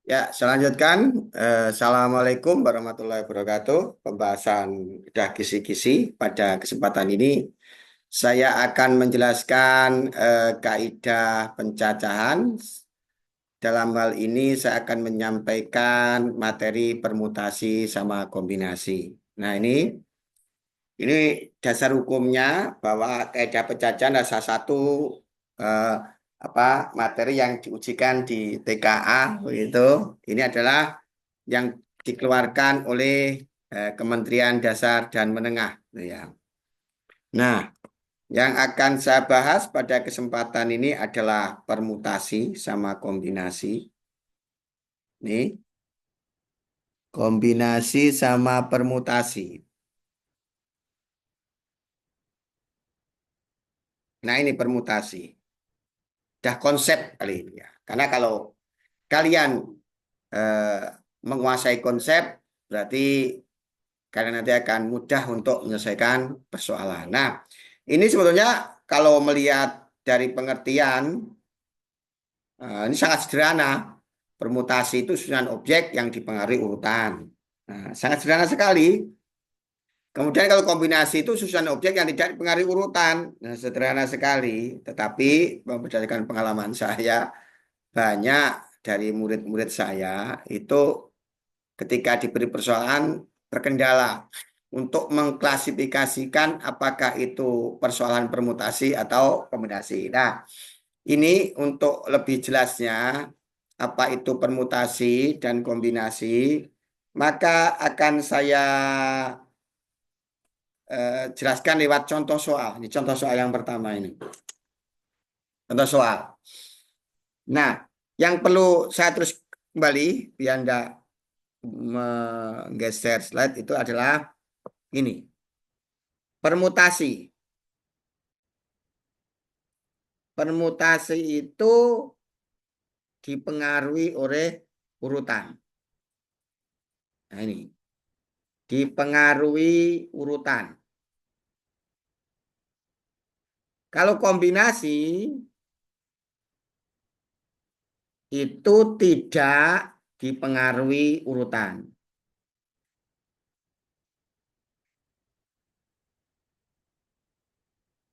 Ya, selanjutkan. Assalamualaikum warahmatullahi wabarakatuh. Pembahasan udah kisi-kisi. Pada kesempatan ini, saya akan menjelaskan kaidah pencacahan. Dalam hal ini, saya akan menyampaikan materi permutasi sama kombinasi. Nah, ini dasar hukumnya bahwa kaidah pencacahan adalah salah satu eh, apa materi yang diujikan di TKA begitu. Ini adalah yang dikeluarkan oleh Kementerian Dasar dan Menengah, gitu ya. Nah, yang akan saya bahas pada kesempatan ini adalah permutasi sama kombinasi. Nih, kombinasi sama permutasi. Nah, ini permutasi. Dah konsep kali ini ya. Karena kalau kalian eh, menguasai konsep, berarti kalian nanti akan mudah untuk menyelesaikan persoalan. Nah, ini sebetulnya kalau melihat dari pengertian, ini sangat sederhana. Permutasi itu susunan objek yang dipengaruhi urutan. Nah, sangat sederhana sekali. Kemudian kalau kombinasi itu susunan objek yang tidak dipengaruhi urutan. Nah, sederhana sekali. Tetapi berdasarkan pengalaman saya, banyak dari murid-murid saya itu ketika diberi persoalan terkendala untuk mengklasifikasikan apakah itu persoalan permutasi atau kombinasi. Nah, ini untuk lebih jelasnya apa itu permutasi dan kombinasi, maka akan saya jelaskan lewat contoh soal. Ini contoh soal yang pertama ini. Contoh soal. Nah, yang perlu saya terus kembali biar Anda menggeser slide itu adalah ini. Permutasi. Permutasi itu dipengaruhi oleh urutan. Nah, ini dipengaruhi urutan. Kalau kombinasi itu tidak dipengaruhi urutan.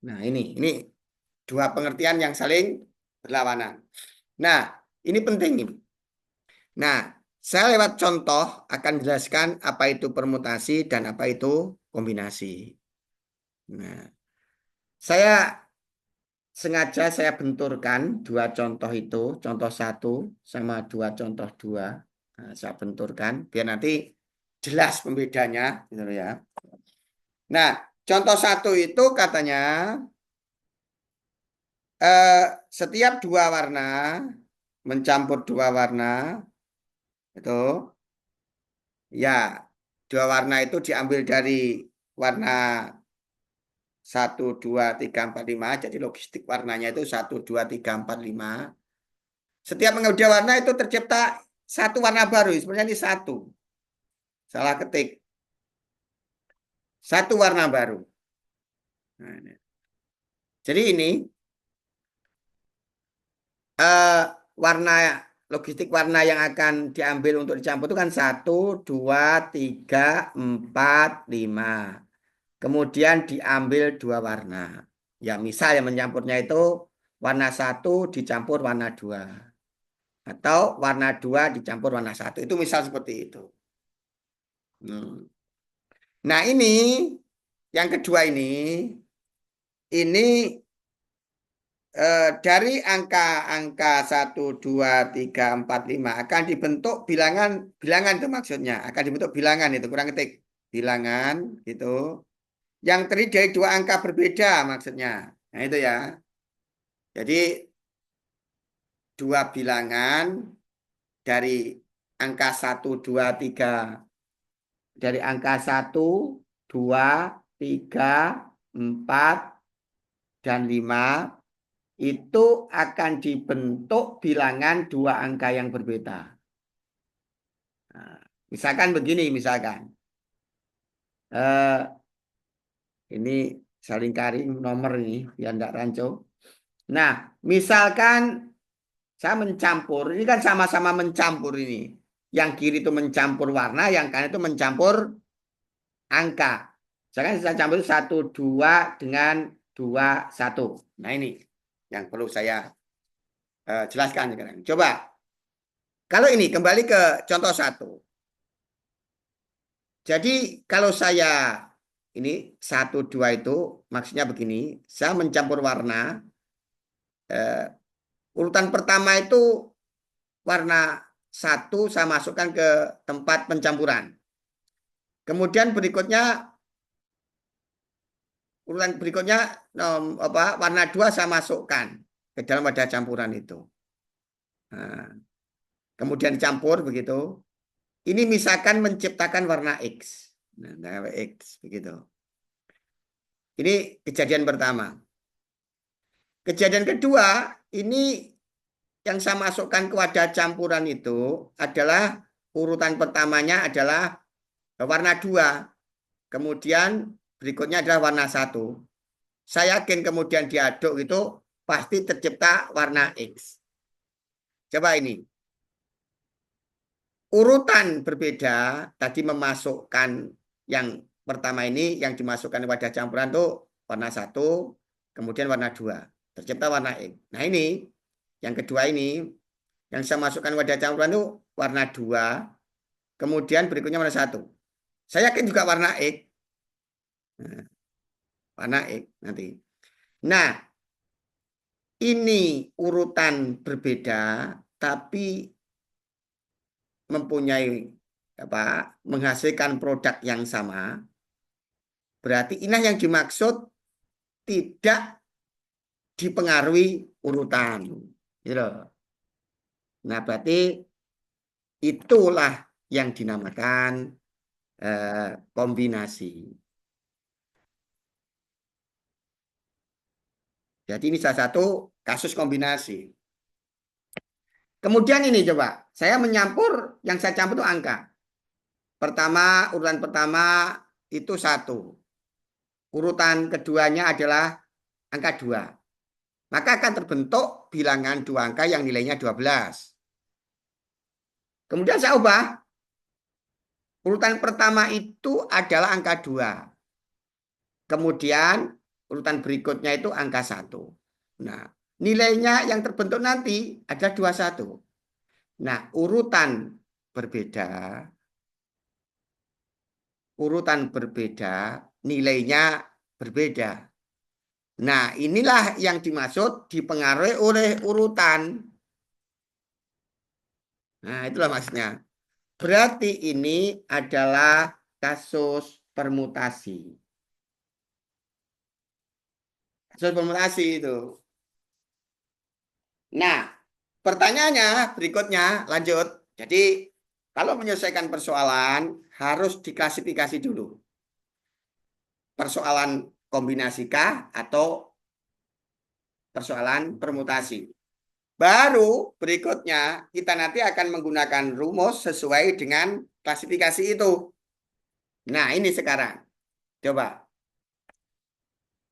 Nah, ini dua pengertian yang saling berlawanan. Nah, ini penting ini. Nah, saya lewat contoh akan jelaskan apa itu permutasi dan apa itu kombinasi. Nah, saya sengaja saya benturkan dua contoh itu, contoh satu sama dua contoh dua. Nah, saya benturkan biar nanti jelas pembedanya, gitu ya. Nah, contoh satu itu katanya eh, setiap dua warna mencampur dua warna itu, ya dua warna itu diambil dari warna satu, dua, tiga, empat, lima. Jadi logistik warnanya itu satu, dua, tiga, empat, lima. Setiap mengambil dua warna itu tercipta satu warna baru. Sebenarnya ini satu. Salah ketik. Satu warna baru. Nah, jadi ini eh, warna logistik warna yang akan diambil untuk dicampur itu kan satu, dua, tiga, empat, lima. Kemudian diambil dua warna. Ya misal yang mencampurnya itu warna satu dicampur warna dua. Atau warna dua dicampur warna satu. Itu misal seperti itu. Hmm. Nah ini yang kedua ini dari angka-angka satu, 2, 3, 4, 5 akan dibentuk bilangan itu maksudnya. Akan dibentuk bilangan itu, kurang ketik. Bilangan gitu. Yang terdiri dari dua angka berbeda maksudnya. Nah itu ya. Jadi dua bilangan dari angka satu, 2, 3. Dari angka satu, 2, 3, 4, dan 5 itu akan dibentuk bilangan dua angka yang berbeda. Nah, misalkan begini, misalkan. Eh, ini saling cari nomor ini, biar tidak rancu. Nah, misalkan Saya mencampur. Ini kan sama-sama mencampur ini. Yang kiri itu mencampur warna, yang kanan itu mencampur angka. Saya campur 1, 2 dengan 2, 1. Nah ini yang perlu saya jelaskan sekarang. Coba. Kalau ini kembali ke contoh 1. Jadi kalau saya ini 1, 2 itu maksudnya begini. Saya mencampur warna. Urutan pertama itu warna 1 saya masukkan ke tempat pencampuran. Kemudian berikutnya urutan berikutnya warna 2 saya masukkan ke dalam wadah campuran itu. Nah, kemudian dicampur begitu. Ini misalkan menciptakan warna X. Nah, X begitu. Ini kejadian pertama. Kejadian kedua, ini yang saya masukkan ke wadah campuran itu adalah urutan pertamanya adalah warna 2. Kemudian berikutnya adalah warna 1. Saya yakin kemudian diaduk itu pasti tercipta warna X. Coba ini. Urutan berbeda tadi memasukkan yang pertama ini yang dimasukkan wadah campuran itu warna 1, kemudian warna 2. Tercipta warna X. Nah ini yang kedua ini yang saya masukkan wadah campuran itu warna 2, kemudian berikutnya warna 1. Saya yakin juga warna X. Nah, warna X nanti. Nah, ini urutan berbeda tapi mempunyai menghasilkan produk yang sama. Berarti ini yang dimaksud tidak dipengaruhi urutan. Gitu. Nah, berarti itulah yang dinamakan kombinasi. Jadi ini salah satu kasus kombinasi. Kemudian ini coba, saya menyampur, yang saya campur itu angka. Pertama, urutan pertama itu 1. Urutan keduanya adalah angka 2. Maka akan terbentuk bilangan 2 angka yang nilainya 12. Kemudian saya ubah. Urutan pertama itu adalah angka 2. Kemudian urutan berikutnya itu angka 1. Nah, nilainya yang terbentuk nanti adalah 21. Nah, urutan berbeda, nilainya berbeda. Nah, inilah yang dimaksud dipengaruhi oleh urutan. Nah, itulah maksudnya. Berarti ini adalah kasus permutasi. Kasus permutasi itu. Nah, pertanyaannya berikutnya lanjut. Jadi, kalau menyelesaikan persoalan harus diklasifikasi dulu. Persoalan kombinasikah atau persoalan permutasi. Baru berikutnya kita nanti akan menggunakan rumus sesuai dengan klasifikasi itu. Nah, ini sekarang. Coba.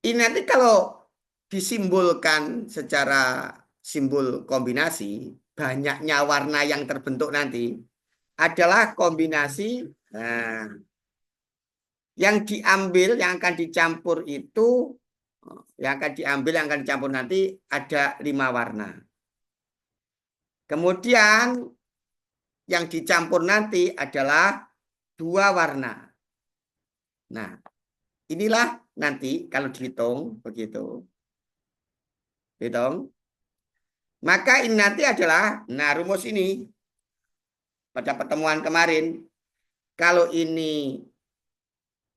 Ini nanti kalau disimbolkan secara simbol kombinasi, banyaknya warna yang terbentuk nanti adalah kombinasi. Nah, yang diambil, yang akan dicampur itu, yang akan dicampur nanti ada 5 warna. Kemudian yang dicampur nanti adalah 2 warna. Nah, inilah nanti kalau dihitung begitu. Hitung. Maka ini nanti adalah, nah rumus ini pada pertemuan kemarin. Kalau ini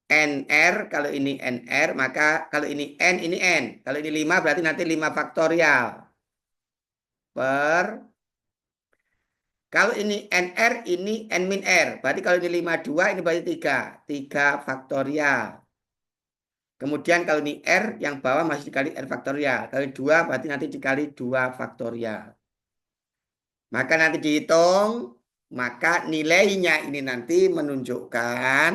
NR, kalau ini NR, maka kalau ini N, ini N. Kalau ini 5 berarti nanti 5 faktorial. Kalau ini NR, ini N min R. Berarti kalau ini 52, ini berarti 3. 3 faktorial. Kemudian kalau ini R, yang bawah masih dikali R faktorial. Kalau 2, berarti nanti dikali 2 faktorial. Maka nanti dihitung, maka nilainya ini nanti menunjukkan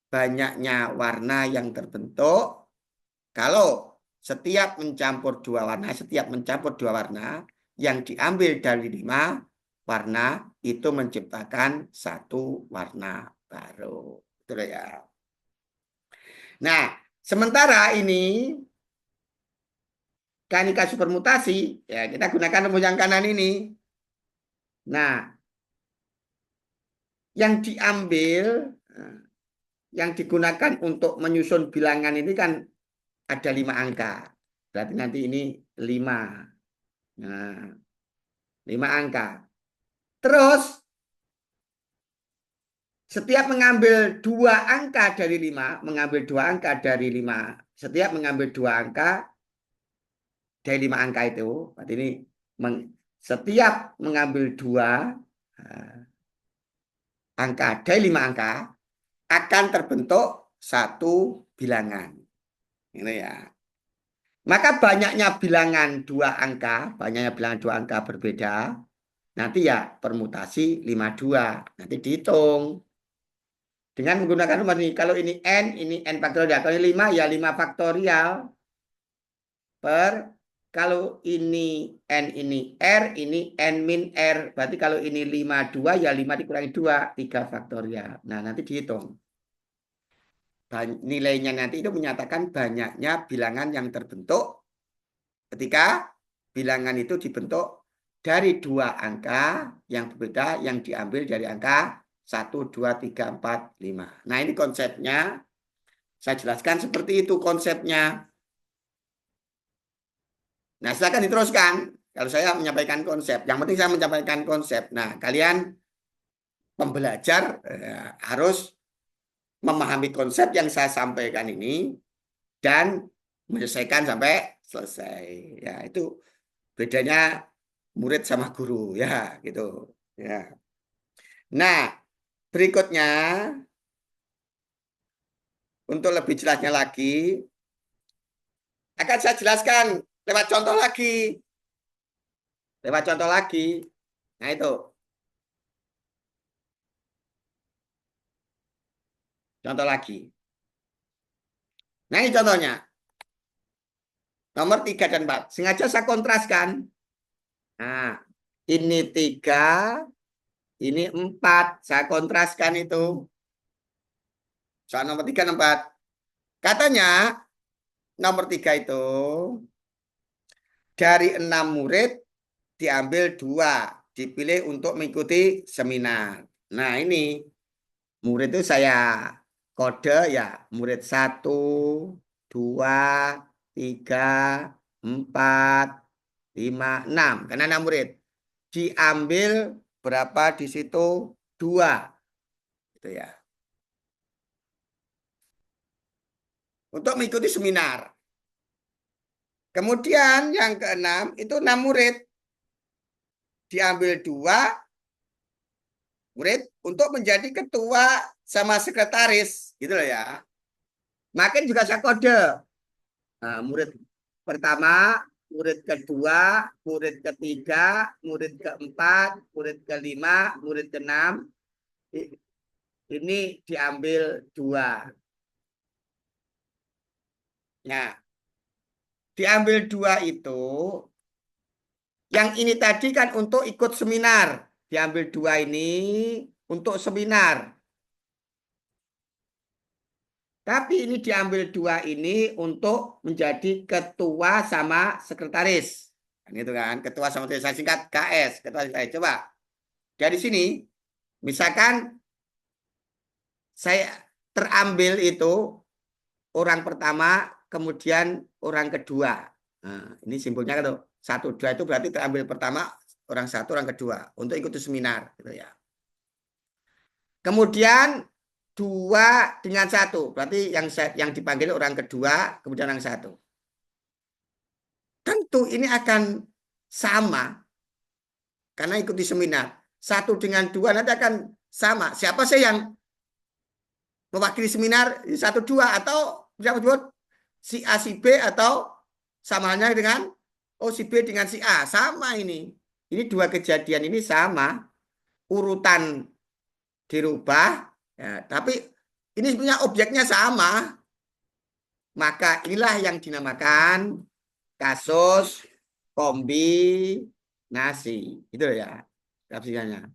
banyaknya warna yang terbentuk. Kalau setiap mencampur 2 warna, yang diambil dari 5 warna itu menciptakan 1 warna baru. Betul ya. Nah, sementara ini Kanika supermutasi, ya kita gunakan rumus yang kanan ini. Nah, yang diambil, yang digunakan untuk menyusun bilangan ini kan ada 5 angka. Berarti nanti ini 5. Nah, 5 angka. Terus, setiap mengambil 2 angka dari 5, mengambil 2 angka dari 5, setiap mengambil 2 angka dari 5 angka itu, berarti ini setiap mengambil 2 angka dari 5 angka, akan terbentuk 1 bilangan. Ini ya. Maka banyaknya bilangan 2 angka, banyaknya bilangan 2 angka berbeda, nanti ya permutasi 52. Nanti dihitung. Dengan menggunakan rumus ini, kalau ini N faktorial. Kalau ini 5, ya 5 faktorial. Kalau ini N ini R, ini N min R. Berarti kalau ini 52, ya 5 dikurangi 2, 3 faktorial. Nah, nanti dihitung. Nilainya nanti itu menyatakan banyaknya bilangan yang terbentuk ketika bilangan itu dibentuk dari 2 angka yang berbeda yang diambil dari angka 1, 2, 3, 4, 5. Nah, ini konsepnya. Saya jelaskan seperti itu konsepnya. Nah, silakan diteruskan. Kalau saya menyampaikan konsep. Yang penting saya menyampaikan konsep. Nah, kalian pembelajar harus memahami konsep yang saya sampaikan ini dan menyelesaikan sampai selesai. Ya, itu bedanya murid sama guru ya, gitu. Ya. Nah, berikutnya untuk lebih jelasnya lagi akan saya jelaskan lewat contoh lagi. Lewat contoh lagi. Nah, itu. Contoh lagi. Nah, ini contohnya. Nomor 3 dan 4. Sengaja saya kontraskan. Nah, ini 3, ini 4. Saya kontraskan itu. Soal nomor 3 dan 4. Katanya, nomor 3 itu, dari 6 murid, diambil 2. Dipilih untuk mengikuti seminar. Nah, ini. Murid itu saya kode ya. Murid 1, 2, 3, 4, 5, 6. Karena 6 murid. Diambil berapa di situ? 2. Gitu ya. Untuk mengikuti seminar. Kemudian yang ke-6 itu 6 murid. Diambil 2 murid untuk menjadi ketua sama sekretaris. Gitu loh ya. Makin juga saya kode. Nah, murid pertama, murid kedua, murid ketiga, murid keempat, murid kelima, murid keenam. Ini diambil 2. Nah, diambil 2 itu, yang ini tadi kan untuk ikut seminar. Diambil 2 ini untuk seminar. Tapi ini diambil 2 ini untuk menjadi ketua sama sekretaris. Itu kan, ketua sama sekretaris. Saya singkat KS. Ketua sekretaris. Coba, dari sini, misalkan saya terambil itu orang pertama, kemudian orang kedua. Nah, ini simbolnya kalau 1, 2 itu berarti terambil pertama, orang 1, orang kedua. Untuk ikut seminar. Gitu ya. Kemudian 2 dengan 1. Berarti yang dipanggil orang kedua, kemudian yang 1. Tentu ini akan sama. Karena ikuti seminar. 1 dengan 2 nanti akan sama. Siapa sih yang mewakili seminar 1, 2 atau siapa disebut si A, si B atau sama halnya dengan si B dengan si A. Sama ini. Ini 2 kejadian ini sama. Urutan dirubah. Ya, tapi ini sebenarnya objeknya sama. Maka inilah yang dinamakan kasus kombi nasi. Itu ya tafsirannya.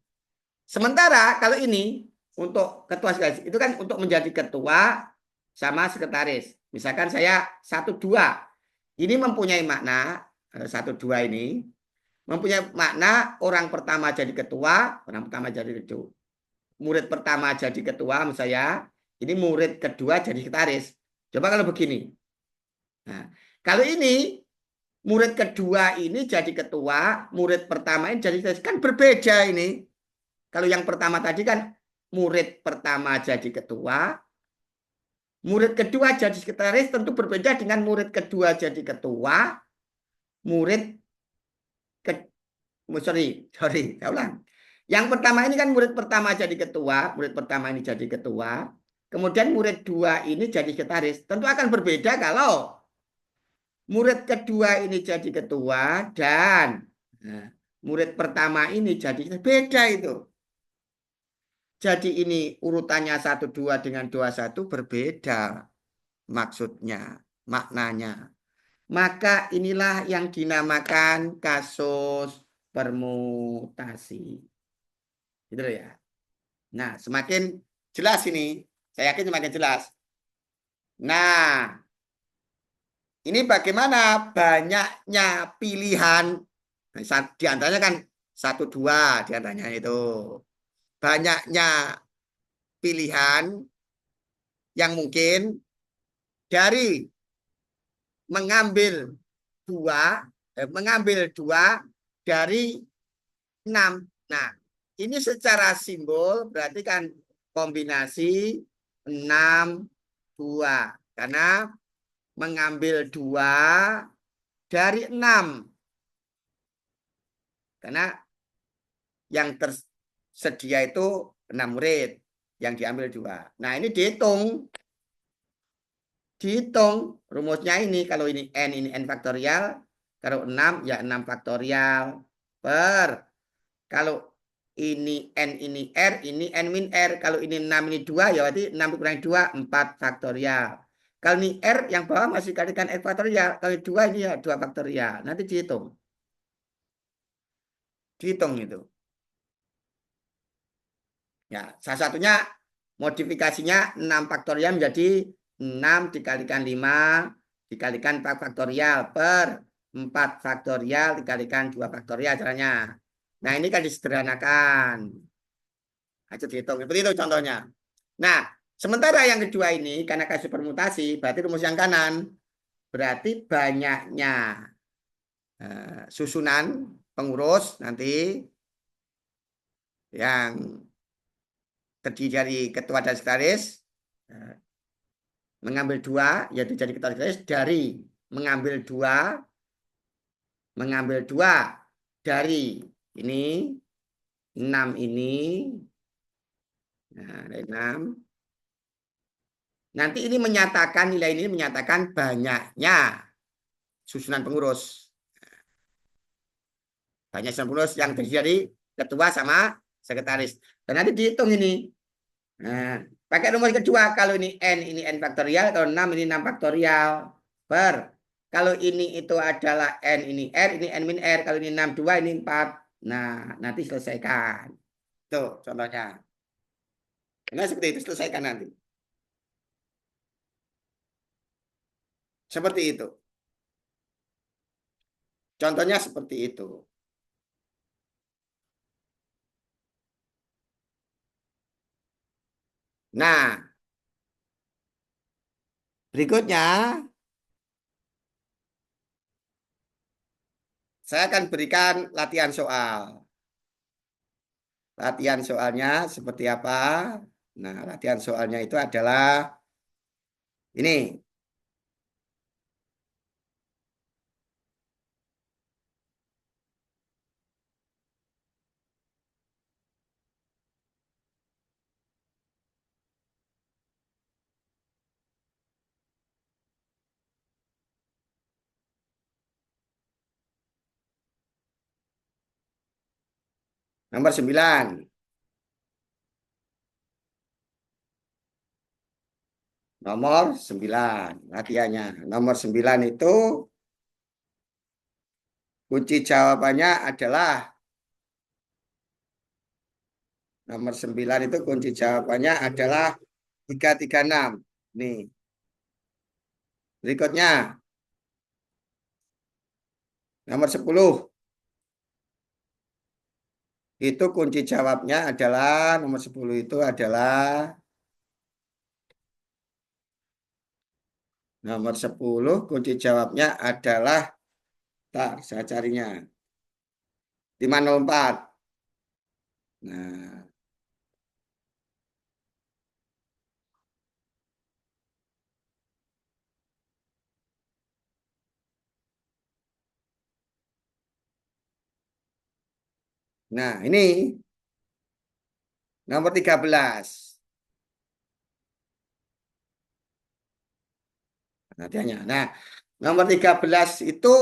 Sementara kalau ini untuk ketua sekretaris itu kan untuk menjadi ketua sama sekretaris. Misalkan saya 1-2. Ini mempunyai makna 1-2 ini mempunyai makna orang pertama jadi ketua, orang pertama jadi ketua. Murid pertama jadi ketua menurut saya, ini murid kedua jadi sekretaris. Coba kalau begini. Nah, kalau ini murid kedua ini jadi ketua, murid pertama ini jadi sekretaris. Kan berbeda ini. Kalau yang pertama tadi kan murid pertama jadi ketua, murid kedua jadi sekretaris tentu berbeda dengan murid kedua jadi ketua, murid ke, sorry, saya ulang. Yang pertama ini kan murid pertama jadi ketua, murid pertama ini jadi ketua, kemudian murid dua ini jadi sekretaris. Tentu akan berbeda kalau murid kedua ini jadi ketua dan murid pertama ini jadi beda itu. Jadi ini urutannya 1-2 dengan 2-1 berbeda maksudnya, maknanya. Maka inilah yang dinamakan kasus permutasi. Gitu ya. Nah, semakin jelas ini. Saya yakin semakin jelas. Nah, ini bagaimana banyaknya pilihan. Di antaranya kan 1-2 di antaranya itu. Banyaknya pilihan yang mungkin dari mengambil dua dari 6. Nah, ini secara simbol berarti kan kombinasi 6-2 karena mengambil 2 dari 6 karena yang tersedia itu 6 murid yang diambil 2. Nah, ini dihitung rumusnya ini. Kalau ini n faktorial, kalau 6 ya 6 faktorial per, kalau ini n ini r, ini n min r. Kalau ini 6 ini 2 ya berarti 6 dikurangi 2 4 faktorial. Kalau ini r yang bawah masih kalikan r faktorial. Kalau 2 ini ya 2 faktorial. Nanti dihitung. Dihitung itu. Ya, salah satunya modifikasinya 6 faktorial menjadi 6 dikalikan 5 dikalikan 4 faktorial per 4 faktorial dikalikan 2 faktorial caranya. Nah, ini kan disederhanakan. Aja dihitung. Seperti itu contohnya. Nah, sementara yang kedua ini karena kasus permutasi berarti rumus yang kanan berarti banyaknya susunan pengurus nanti yang terdiri dari ketua dan sekretaris mengambil 2 yaitu jadi ketua sekretaris dari mengambil 2 dari ini 6 ini. Nah, dari 6. Nanti ini menyatakan nilai ini menyatakan banyaknya susunan pengurus. Banyak susunan pengurus yang terdiri dari ketua sama sekretaris. Dan nanti dihitung ini. Nah, pakai rumus kedua. Kalau ini n faktorial. Kalau 6 ini 6 faktorial. Per. Kalau ini itu adalah n ini r. Ini n min r. Kalau ini 6, 2 ini 4. Nah, nanti selesaikan. Tuh contohnya. Nah, seperti itu selesaikan nanti. Seperti itu. Contohnya seperti itu. Nah, berikutnya saya akan berikan latihan soal. Latihan soalnya seperti apa? Nah, latihan soalnya itu adalah ini. Nomor 9. Nomor 9 latihannya. Nomor 9 itu Kunci jawabannya adalah nomor 9 itu kunci jawabannya adalah 336. Nih, berikutnya nomor 10. Itu kunci jawabnya adalah nomor 10 itu adalah nomor 10 kunci jawabnya adalah tar, saya carinya 504. Nah, nah ini nomor 13. Nah, nah, nomor 13 itu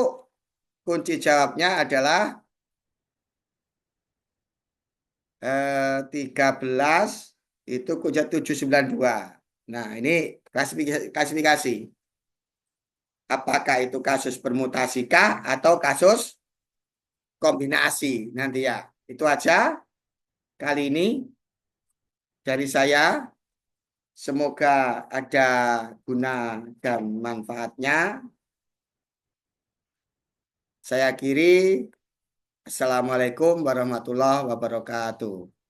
kunci jawabnya adalah 13 itu kunci 792. Nah, ini klasifikasi. Apakah itu kasus permutasi kah atau kasus kombinasi nanti ya. Itu aja kali ini dari saya. Semoga ada guna dan manfaatnya. Saya akhiri. Assalamualaikum warahmatullahi wabarakatuh.